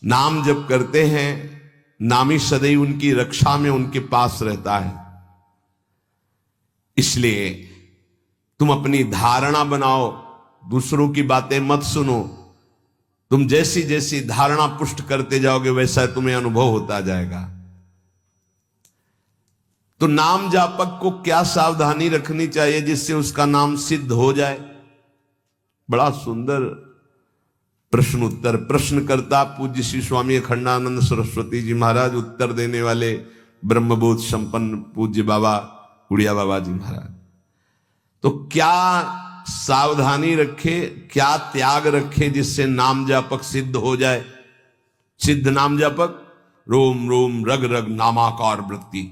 नाम जप करते हैं, नामी सदैव उनकी रक्षा में उनके पास रहता है। इसलिए तुम अपनी धारणा बनाओ, दूसरों की बातें मत सुनो। तुम जैसी जैसी धारणा पुष्ट करते जाओगे वैसा तुम्हें अनुभव होता जाएगा। तो नाम जापक को क्या सावधानी रखनी चाहिए जिससे उसका नाम सिद्ध हो जाए? बड़ा सुंदर प्रश्न उत्तर प्रश्न करता पूज्य श्री स्वामी अखंडानंद सरस्वती जी महाराज, उत्तर देने वाले ब्रह्मबोध संपन्न पूज्य बाबा उड़िया बाबा जी महाराज। तो क्या सावधानी रखे, क्या त्याग रखे जिससे नाम जापक सिद्ध हो जाए? सिद्ध नाम जापक रोम रोम रग रग नामाकार वृत्ति।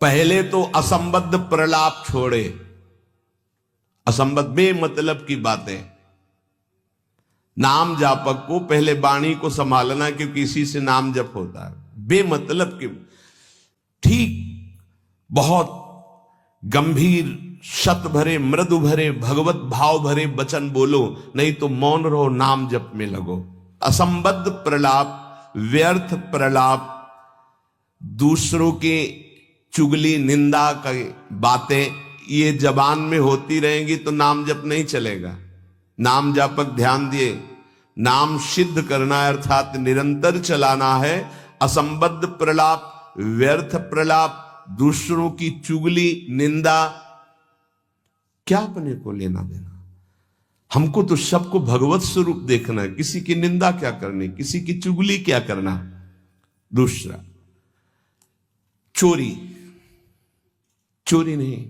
पहले तो असंबद्ध प्रलाप छोड़े, असंबद्ध बेमतलब की बातें। नाम जापक को पहले वाणी को संभालना, क्योंकि इसी से नाम जप होता है। बेमतलब की, ठीक बहुत गंभीर शत भरे मृदु भरे भगवत भाव भरे वचन बोलो, नहीं तो मौन रहो, नाम जप में लगो। असंबद्ध प्रलाप, व्यर्थ प्रलाप, दूसरों की चुगली निंदा की बातें ये जबान में होती रहेंगी तो नाम जप नहीं चलेगा। नाम जापक ध्यान दिए, नाम सिद्ध करना है अर्थात निरंतर चलाना है। असंबद्ध प्रलाप, व्यर्थ प्रलाप, दूसरों की चुगली निंदा, क्या अपने को लेना देना? हमको तो सबको भगवत स्वरूप देखना है। किसी की निंदा क्या करनी, किसी की चुगली क्या करना। दूसरा, चोरी, चोरी नहीं,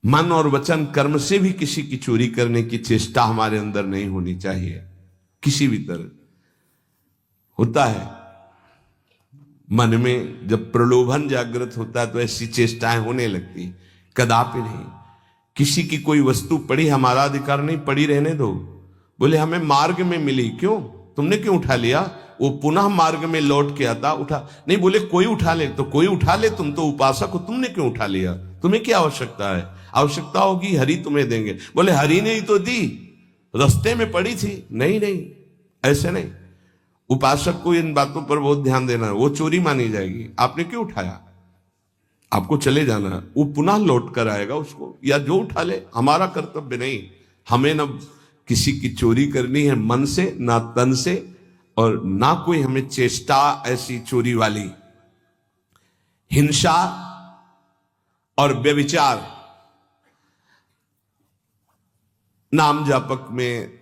मन और वचन कर्म से भी किसी की चोरी करने की चेष्टा हमारे अंदर नहीं होनी चाहिए। किसी भी तरह होता है मन में जब प्रलोभन जागृत होता है तो ऐसी चेष्टाएं होने लगती, कदापि नहीं। किसी की कोई वस्तु पड़ी, हमारा अधिकार नहीं, पड़ी रहने दो। बोले हमें मार्ग में मिली, क्यों, तुमने क्यों उठा लिया? वो पुनः मार्ग में लौट के आता, उठा नहीं। बोले कोई उठा ले, तो कोई उठा ले, तुम तो उपासक हो, तुमने क्यों उठा लिया? तुम्हें क्या आवश्यकता है? आवश्यकता होगी हरि तुम्हें देंगे। बोले हरि ने ही तो दी, रास्ते में पड़ी थी। नहीं नहीं, ऐसे नहीं। उपासक को इन बातों पर बहुत ध्यान देना है, वो चोरी मानी जाएगी। आपने क्यों उठाया? आपको चले जाना है, वो पुनः लौट कर आएगा उसको, या जो उठा ले। हमारा कर्तव्य नहीं, हमें न किसी की चोरी करनी है मन से, ना तन से, और ना कोई हमें चेष्टा ऐसी चोरी वाली। हिंसा और व्यभिचार नाम जापक में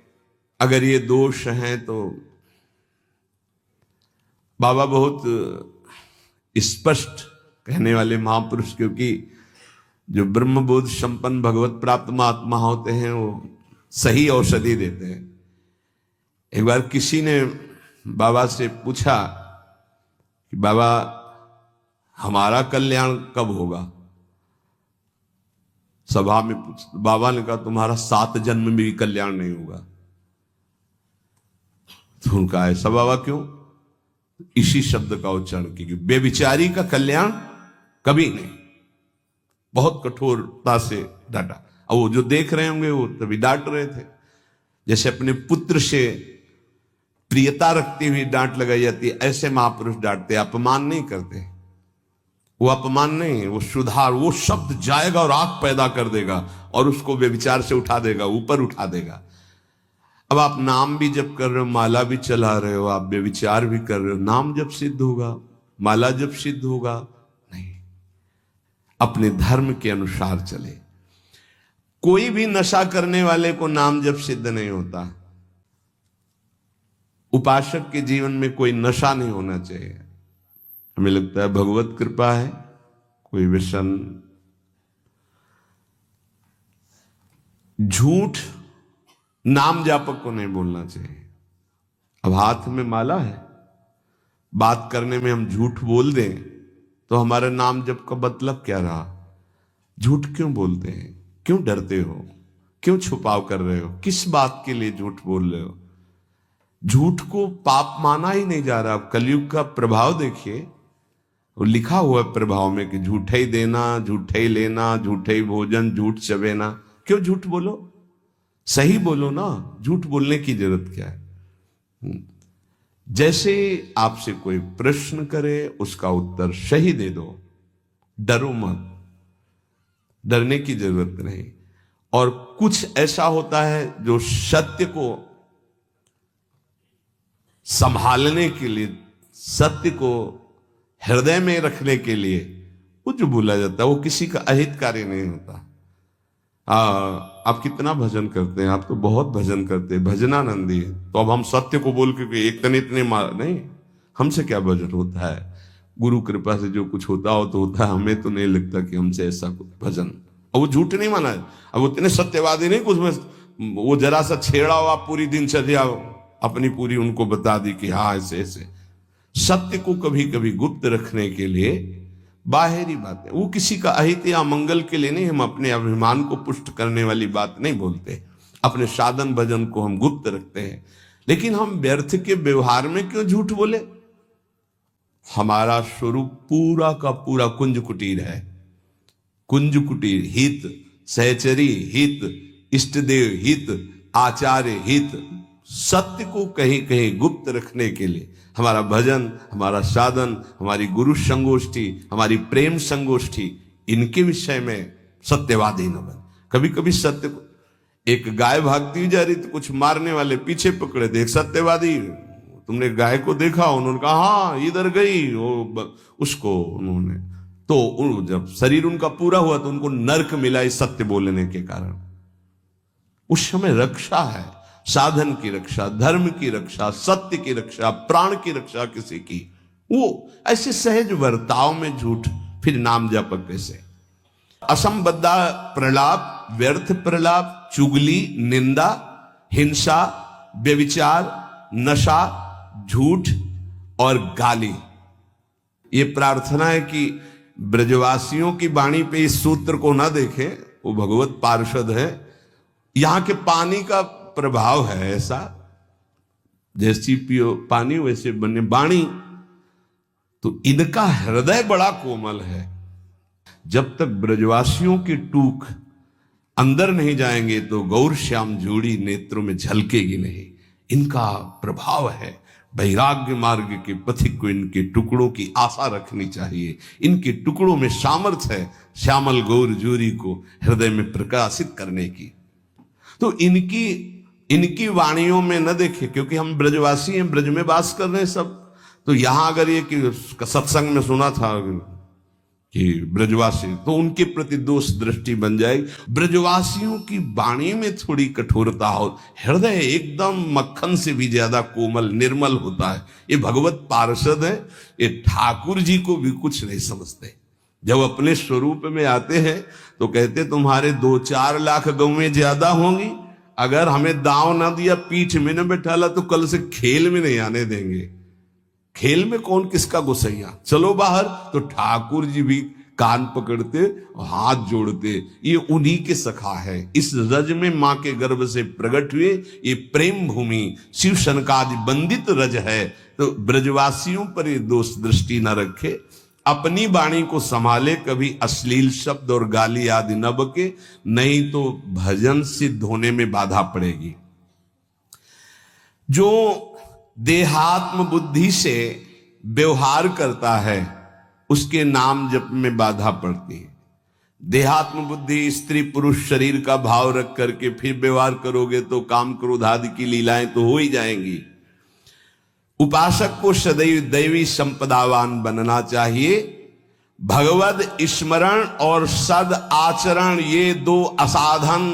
अगर ये दोष हैं तो बाबा बहुत स्पष्ट कहने वाले महापुरुष, क्योंकि जो ब्रह्मबोध संपन्न भगवत प्राप्त महात्मा होते हैं वो सही औषधि देते हैं। एक बार किसी ने बाबा से पूछा कि बाबा हमारा कल्याण कब होगा? सभा में पूछ, बाबा ने कहा तुम्हारा 7 जन्म में भी कल्याण नहीं होगा। तो उनका ऐसा बाबा क्यों? इसी शब्द का उच्चारण कीजिए, बेविचारी का कल्याण कभी नहीं। बहुत कठोरता से डांटा। और वो जो देख रहे होंगे वो तभी डांट रहे थे, जैसे अपने पुत्र से प्रियता रखती हुई डांट लगाई जाती है, ऐसे महापुरुष डांटते, अपमान नहीं करते। वो अपमान नहीं, वो सुधार, वो शब्द जाएगा और आग पैदा कर देगा और उसको बेविचार से उठा देगा, ऊपर उठा देगा। अब आप नाम भी जप कर रहे हो, माला भी चला रहे हो, आप बेविचार भी कर रहे हो, नाम जब सिद्ध होगा, माला जब सिद्ध होगा? नहीं। अपने धर्म के अनुसार चले। कोई भी नशा करने वाले को नाम जब सिद्ध नहीं होता। उपासक के जीवन में कोई नशा नहीं होना चाहिए। हमें लगता है भगवत कृपा है, कोई व्यसन, झूठ नाम जापक को नहीं बोलना चाहिए। अब हाथ में माला है, बात करने में हम झूठ बोल दें तो हमारा नाम जप का मतलब क्या रहा? झूठ क्यों बोलते हैं? क्यों डरते हो? क्यों छुपाव कर रहे हो? किस बात के लिए झूठ बोल रहे हो? झूठ को पाप माना ही नहीं जा रहा। कलयुग का प्रभाव देखिए, वो लिखा हुआ है प्रभाव में कि झूठे ही देना, झूठे ही लेना, झूठे ही भोजन, झूठ चबेना। क्यों झूठ बोलो? सही बोलो ना, झूठ बोलने की जरूरत क्या है। जैसे आपसे कोई प्रश्न करे उसका उत्तर सही दे दो, डरो मत, डरने की जरूरत नहीं। और कुछ ऐसा होता है जो सत्य को संभालने के लिए, सत्य को हृदय में रखने के लिए वो जो बोला जाता है वो किसी का अहितकारी नहीं होता। आप कितना भजन करते हैं, आप तो बहुत भजन करते हैं, भजनानंदी है। तो अब हम सत्य को बोल के एक तने इतने नहीं, हमसे क्या भजन होता है। गुरु कृपा से जो कुछ होता हो तो होता है, हमें तो नहीं लगता कि हमसे ऐसा कुछ भजन। और वो झूठ नहीं माना है, अब उतने सत्यवादी नहीं कुछ में, वो जरा सा छेड़ा हुआ पूरी दिनचर्या अपनी पूरी उनको बता दी कि हाँ ऐसे ऐसे। सत्य को कभी कभी गुप्त रखने के लिए बाहरी बातें, वो किसी का अहित या मंगल के लिए नहीं, हम अपने अभिमान को पुष्ट करने वाली बात नहीं बोलते। अपने साधन भजन को हम गुप्त रखते हैं। लेकिन हम व्यर्थ के व्यवहार में क्यों झूठ बोले। हमारा स्वरूप पूरा का पूरा कुंज कुटीर है। कुंज कुटीर हित, सहचरी हित, इष्टदेव हित, आचार्य हित, सत्य को कहीं कहीं गुप्त रखने के लिए हमारा भजन, हमारा साधन, हमारी गुरु संगोष्ठी, हमारी प्रेम संगोष्ठी, इनके विषय में सत्यवादी न बन। कभी कभी सत्य को, एक गाय भागती जा रही तो कुछ मारने वाले पीछे पकड़े थे, एक सत्यवादी, तुमने गाय को देखा, उन्होंने कहा हाँ इधर गई, वो उसको उन्होंने, तो जब शरीर उनका पूरा हुआ तो उनको नर्क मिला इस सत्य बोलने के कारण। उस समय रक्षा है, साधन की रक्षा, धर्म की रक्षा, सत्य की रक्षा, प्राण की रक्षा किसी की, वो ऐसे सहज वर्ताव में झूठ, फिर नाम जप कैसे। असंबद्धा प्रलाप, व्यर्थ प्रलाप, चुगली, निंदा, हिंसा, व्यभिचार, नशा, झूठ और गाली। ये प्रार्थना है कि ब्रजवासियों की वाणी पे इस सूत्र को ना देखें, वो भगवत पार्षद है। यहां के पानी का प्रभाव है ऐसा, जैसी पियो पानी वैसे बने वाणी। तो इनका हृदय बड़ा कोमल है। जब तक ब्रजवासियों की टूक अंदर नहीं जाएंगे तो गौर श्याम जोड़ी नेत्रों में झलकेगी नहीं। इनका प्रभाव है। वैराग्य मार्ग के पथिक को इनके टुकड़ों की आशा रखनी चाहिए। इनके टुकड़ों में सामर्थ्य है श्यामल गौर जोड़ी को हृदय में प्रकाशित करने की। तो इनकी वाणियों में न देखे, क्योंकि हम ब्रजवासी हैं, ब्रज में वास कर रहे हैं सब। तो यहां अगर ये कि सत्संग में सुना था कि ब्रजवासी, तो उनके प्रति दोष दृष्टि बन जाएगी। ब्रजवासियों की वाणी में थोड़ी कठोरता हो, हृदय एकदम मक्खन से भी ज्यादा कोमल निर्मल होता है। ये भगवत पार्षद है, ये ठाकुर जी को भी कुछ नहीं समझते। जब अपने स्वरूप में आते हैं तो कहते तुम्हारे 2-4 लाख गौवें ज्यादा होंगी, अगर हमें दांव ना दिया, पीठ में न बैठाला, तो कल से खेल में नहीं आने देंगे। खेल में कौन किसका गुस्सैया, चलो बाहर। तो ठाकुर जी भी कान पकड़ते और हाथ जोड़ते, ये उन्हीं के सखा है। इस रज में मां के गर्भ से प्रकट हुए ये प्रेम भूमि शिव शनकादि बंदित रज है। तो ब्रजवासियों पर ये दोष दृष्टि न रखे, अपनी वाणी को संभाले, कभी अश्लील शब्द और गाली आदि न बके, नहीं तो भजन सिद्ध होने में बाधा पड़ेगी। जो देहात्म बुद्धि से व्यवहार करता है उसके नाम जप में बाधा पड़ती है। देहात्म बुद्धि, स्त्री पुरुष शरीर का भाव रख करके फिर व्यवहार करोगे तो काम क्रोध आदि की लीलाएं तो हो ही जाएंगी। उपासक को सदैव दैवी संपदावान बनना चाहिए। भगवद स्मरण और सद आचरण, ये 2 असाधन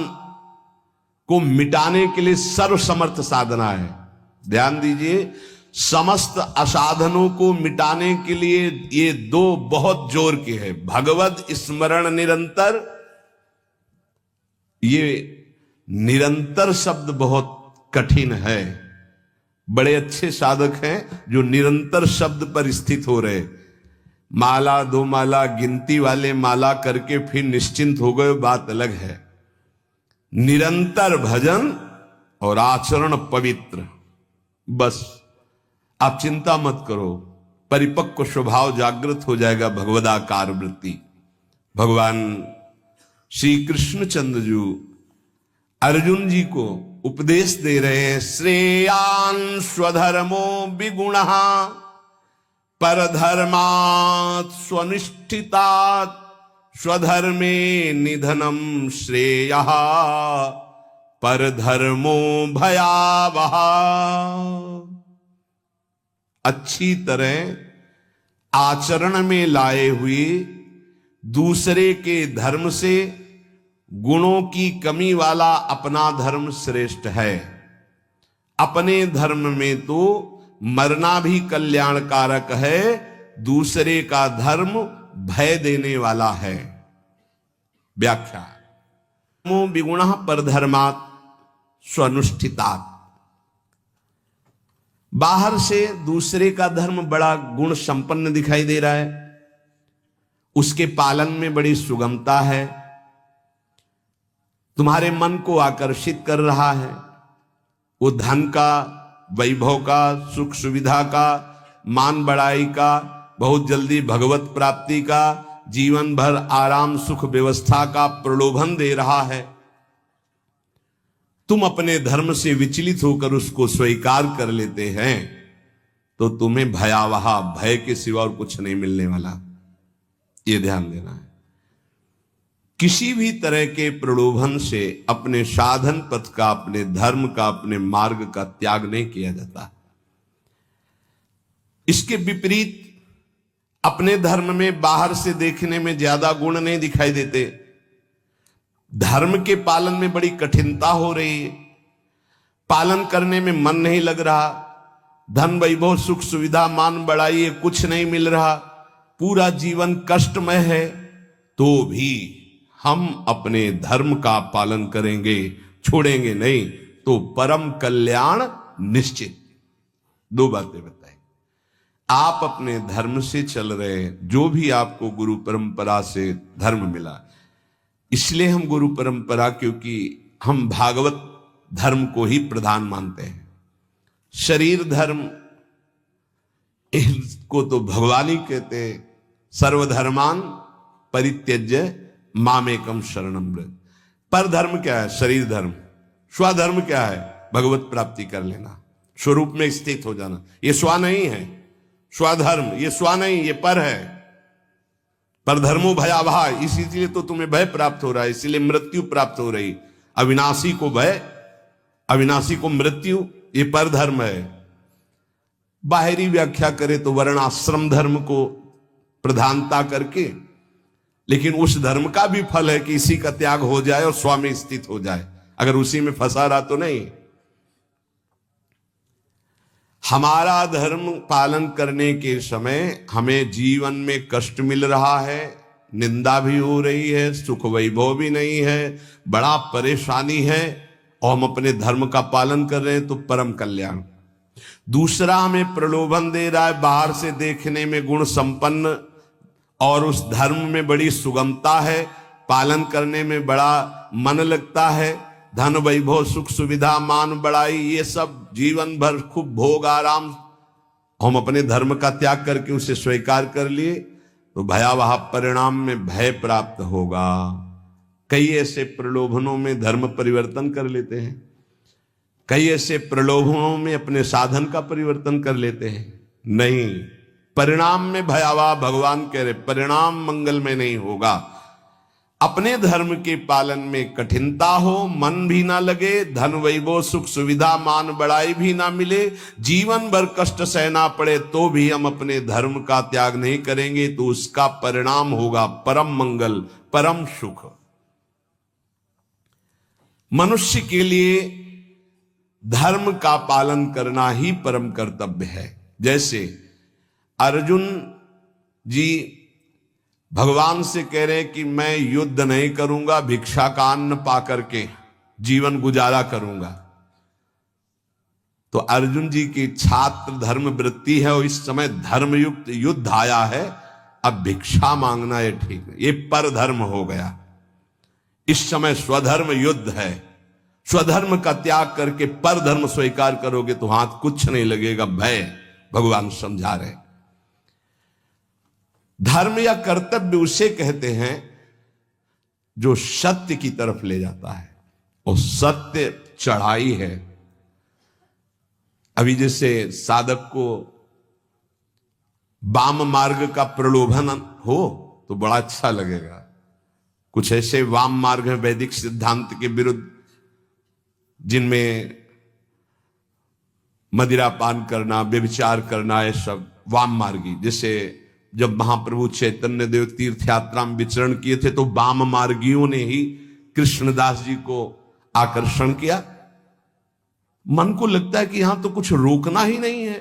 को मिटाने के लिए सर्वसमर्थ साधना है। ध्यान दीजिए, समस्त असाधनों को मिटाने के लिए ये 2 बहुत जोर के हैं। भगवद स्मरण निरंतर, ये निरंतर शब्द बहुत कठिन है। बड़े अच्छे साधक हैं जो निरंतर शब्द पर स्थित हो रहे। माला 2 माला गिनती वाले माला करके फिर निश्चिंत हो गए, बात अलग है। निरंतर भजन और आचरण पवित्र, बस आप चिंता मत करो, परिपक्व स्वभाव जागृत हो जाएगा। भगवदाकार वृत्ति। भगवान श्री कृष्णचंद्र जी अर्जुन जी को उपदेश दे रहे हैं, श्रेयान् स्वधर्मो विगुणः परधर्मात् स्वनिष्ठितात् स्वधर्मे निधनम श्रेयः परधर्मो भयावह। अच्छी तरह आचरण में लाए हुए दूसरे के धर्म से गुणों की कमी वाला अपना धर्म श्रेष्ठ है। अपने धर्म में तो मरना भी कल्याणकारक है, दूसरे का धर्म भय देने वाला है। व्याख्या, विगुणः परधर्मात् स्वनुष्ठितात्। बाहर से दूसरे का धर्म बड़ा गुण संपन्न दिखाई दे रहा है, उसके पालन में बड़ी सुगमता है, तुम्हारे मन को आकर्षित कर रहा है। वो धन का, वैभव का, सुख सुविधा का, मान बढ़ाई का, बहुत जल्दी भगवत प्राप्ति का, जीवन भर आराम सुख व्यवस्था का प्रलोभन दे रहा है। तुम अपने धर्म से विचलित होकर उसको स्वीकार कर लेते हैं तो तुम्हें भयावह, भय के सिवा और कुछ नहीं मिलने वाला। ये ध्यान देना है। किसी भी तरह के प्रलोभन से अपने साधन पथ का, अपने धर्म का, अपने मार्ग का त्याग नहीं किया जाता। इसके विपरीत अपने धर्म में बाहर से देखने में ज्यादा गुण नहीं दिखाई देते, धर्म के पालन में बड़ी कठिनता हो रही है, पालन करने में मन नहीं लग रहा, धन वैभव सुख सुविधा मान बढ़ाई है, कुछ नहीं मिल रहा, पूरा जीवन कष्टमय है, तो भी हम अपने धर्म का पालन करेंगे, छोड़ेंगे नहीं, तो परम कल्याण निश्चित। दो बातें बताई। आप अपने धर्म से चल रहे हैं, जो भी आपको गुरु परंपरा से धर्म मिला, इसलिए हम गुरु परंपरा, क्योंकि हम भागवत धर्म को ही प्रधान मानते हैं। शरीर धर्म इसको तो भगवान ही कहते हैं, सर्वधर्मान परित्यज्य मामेकम शरणम व्रज। पर धर्म क्या है? शरीर धर्म। स्वधर्म क्या है? भगवत प्राप्ति कर लेना, स्वरूप में स्थित हो जाना। ये स्व नहीं है, स्वधर्म ये स्व नहीं, ये पर है। पर धर्मो भयावह, इसीलिए तो तुम्हें भय प्राप्त हो रहा है, इसीलिए मृत्यु प्राप्त हो रही। अविनाशी को भय, अविनाशी को मृत्यु, ये पर धर्म है। बाहरी व्याख्या करे तो वर्णाश्रम धर्म को प्रधानता करके, लेकिन उस धर्म का भी फल है कि इसी का त्याग हो जाए और स्व में स्थित हो जाए। अगर उसी में फंसा रहा तो नहीं। हमारा धर्म पालन करने के समय हमें जीवन में कष्ट मिल रहा है, निंदा भी हो रही है, सुख वैभव भी नहीं है, बड़ा परेशानी है, और हम अपने धर्म का पालन कर रहे हैं तो परम कल्याण। दूसरा हमें प्रलोभन दे रहा है, बाहर से देखने में गुण संपन्न और उस धर्म में बड़ी सुगमता है, पालन करने में बड़ा मन लगता है, धन वैभव सुख सुविधा मान बढ़ाई, ये सब जीवन भर खूब भोग आराम, हम अपने धर्म का त्याग करके उसे स्वीकार कर लिए तो भयावह परिणाम में भय प्राप्त होगा। कई ऐसे प्रलोभनों में धर्म परिवर्तन कर लेते हैं, कई ऐसे प्रलोभनों में अपने साधन का परिवर्तन कर लेते हैं। नहीं, परिणाम में भयावह, भगवान कह रहे परिणाम मंगल में नहीं होगा। अपने धर्म के पालन में कठिनता हो, मन भी ना लगे, धन वैभव सुख सुविधा मान बढ़ाई भी ना मिले, जीवन भर कष्ट सहना पड़े, तो भी हम अपने धर्म का त्याग नहीं करेंगे, तो उसका परिणाम होगा परम मंगल, परम सुख। मनुष्य के लिए धर्म का पालन करना ही परम कर्तव्य है। जैसे अर्जुन जी भगवान से कह रहे हैं कि मैं युद्ध नहीं करूंगा, भिक्षा का अन्न पा करके जीवन गुजारा करूंगा। तो अर्जुन जी की छात्र धर्म वृत्ति है और इस समय धर्मयुक्त युद्ध आया है, अब भिक्षा मांगना ये ठीक नहीं, ये पर धर्म हो गया। इस समय स्वधर्म युद्ध है, स्वधर्म का त्याग करके पर धर्म स्वीकार करोगे तो हाथ कुछ नहीं लगेगा, भय। भगवान समझा रहे धर्म या कर्तव्य उसे कहते हैं जो सत्य की तरफ ले जाता है, और सत्य चढ़ाई है। अभी जैसे साधक को वाम मार्ग का प्रलोभन हो तो बड़ा अच्छा लगेगा। कुछ ऐसे वाम मार्ग हैं वैदिक सिद्धांत के विरुद्ध, जिनमें मदिरा पान करना, व्यभिचार करना, ये सब वाम मार्गी। जैसे जब महाप्रभु चैतन्य देव तीर्थ यात्रा में विचरण किए थे तो वाम मार्गियों ने ही कृष्णदास जी को आकर्षण किया। मन को लगता है कि यहां तो कुछ रोकना ही नहीं है।